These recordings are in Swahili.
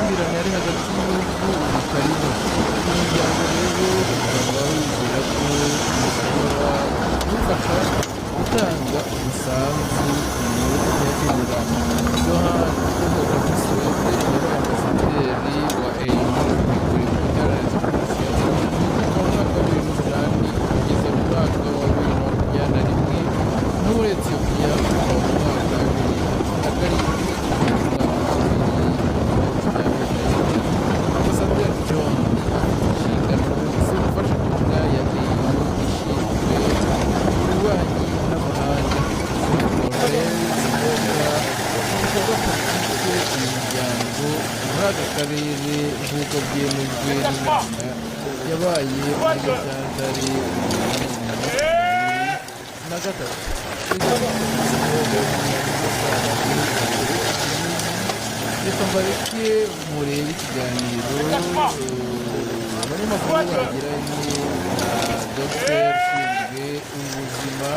amakimbirane ari hagati y'ibihugu bikarimo. Imiryango rero ukaba wizera ko ishobora kugufasha gutanga umusanzu mu ntererano. Johan Uhoraho Suwede rero ambasaderi wa EU muri Iharanira Demokarasi ya Kongo kuva mu mwaka wa 2008 kugeza mu mwaka wa 2021 no muri Ethiopia kuva mu mwaka wa 2017. Ambasaderi John inshingano zo gufasha intumwa ya EU ishinzwe ububanyi n'amahanga Laurel Zimbonga ibikorwa politike imiryango muri aka karere nk'uko byemejwe n'inama yabaye muri Gatandari na gatatu. Reka mbareke murebe ikiganiro abanyamakuru bagiranye na Dr. ushinzwe ubuzima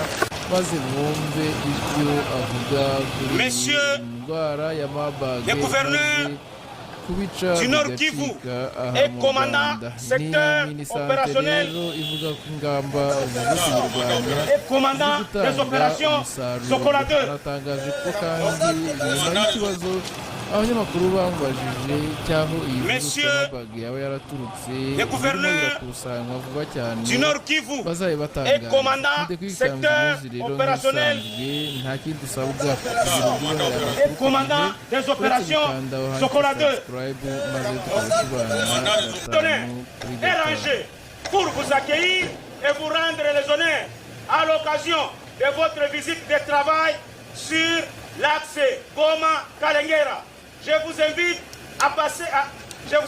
maze mwumve ibyo avuga kuri indwara ya Marburg kubica bigacika aha mu Rwanda. Ni minisante rero ivuga ko ingamba zo kuyirwanya ziri gutanga umusaruro. Anatangaje ko kandi nyuma y'ikibazo abanyamakuru bamubajije cy'aho iyi virusi ya Marburg yaba yaraturutse irimo irakusanywa vuba cyane bazaye batangaza nde kwikanzu muzi rero nk'isanzwe nta kindi usabwa kugira ngo ubone aya makuru uretse gukanda aho handitse subscribe maze tukabikubana gatanu kuri gatanu. Pour vous accueillir et vous rendre les honneurs à l'occasion de votre visite de travail sur l'axe Goma-Kalengera. Je vous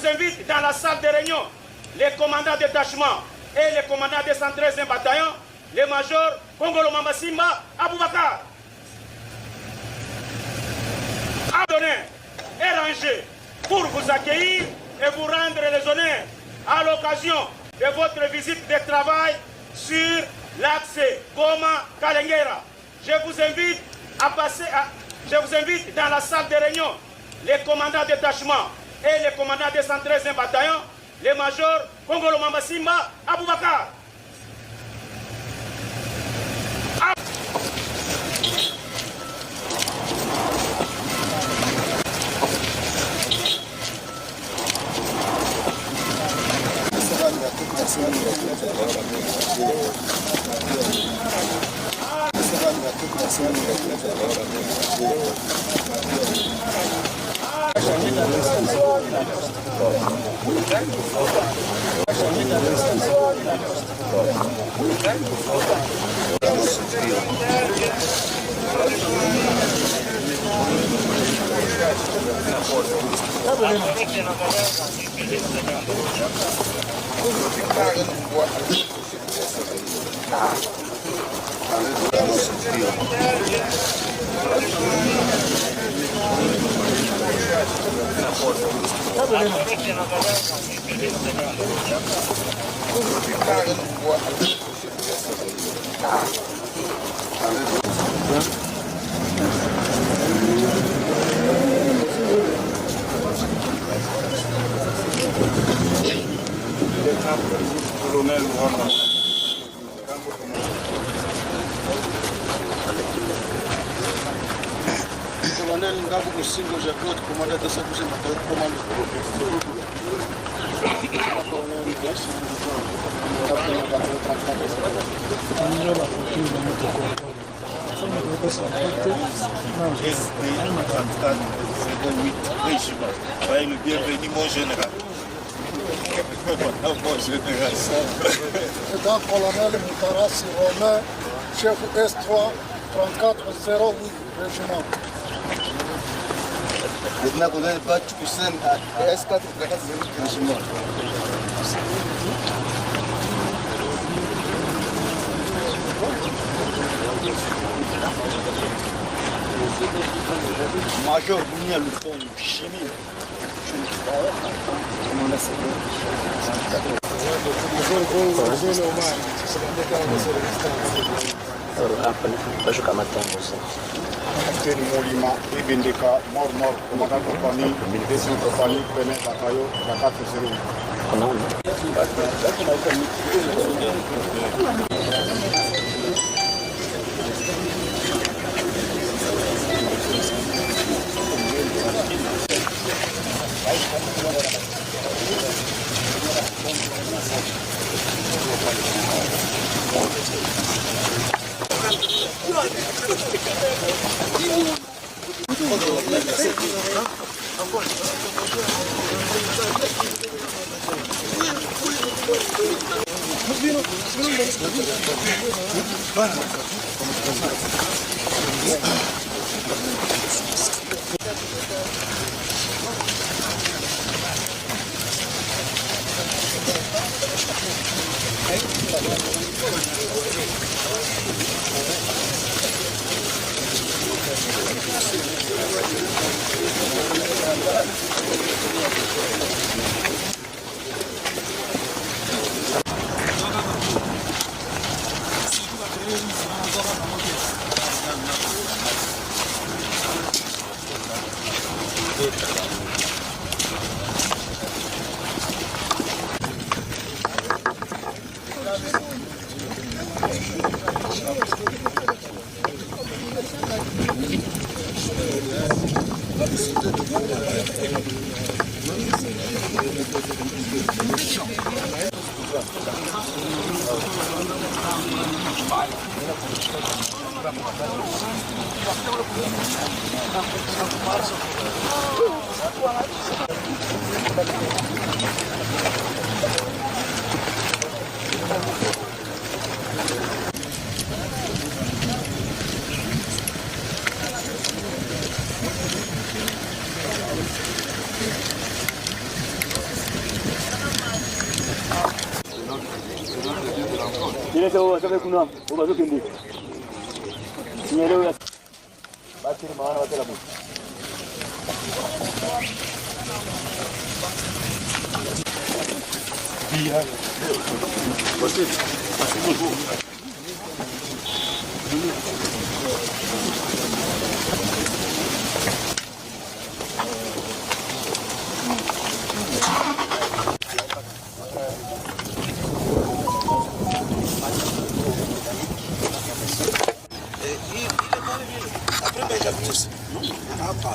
invite dans la salle de réunion les commandants de détachement et les commandants des 113e bataillon, les majors Kongolo Mamasimba Aboubakar. Abonnez et rangez pour vous accueillir et vous rendre les honneurs à l'occasion de votre visite de travail sur l'axe Goma-Kalengera. Je vous invite dans la salle de réunion les commandants de détachement et les commandants des 113e bataillon, les majors Kongolo Mamasimba Aboubakar. Colonel Ngabo Musingo Jacques, commandant de 112e bataillon, commande. Le bienvenu, mon général. C'est un colonel Moutarassi Romain, chef S3 3408 régiment. Lieutenant colonel Bach Hussein S4 3408 régiment. Major Bounia Lupon, chimie. Hapa bashuka matambo sasa. Capitaine Molima Ibindika, Mort, commandant compagnie, deuxième compagnie, Benin Bataillon, la 4-0.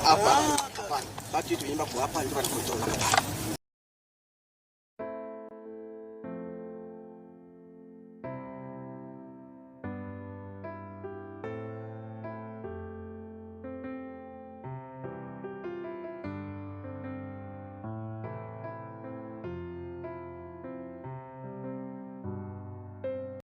Hapa. Baki tuimba kwa hapa ndio tunatoka.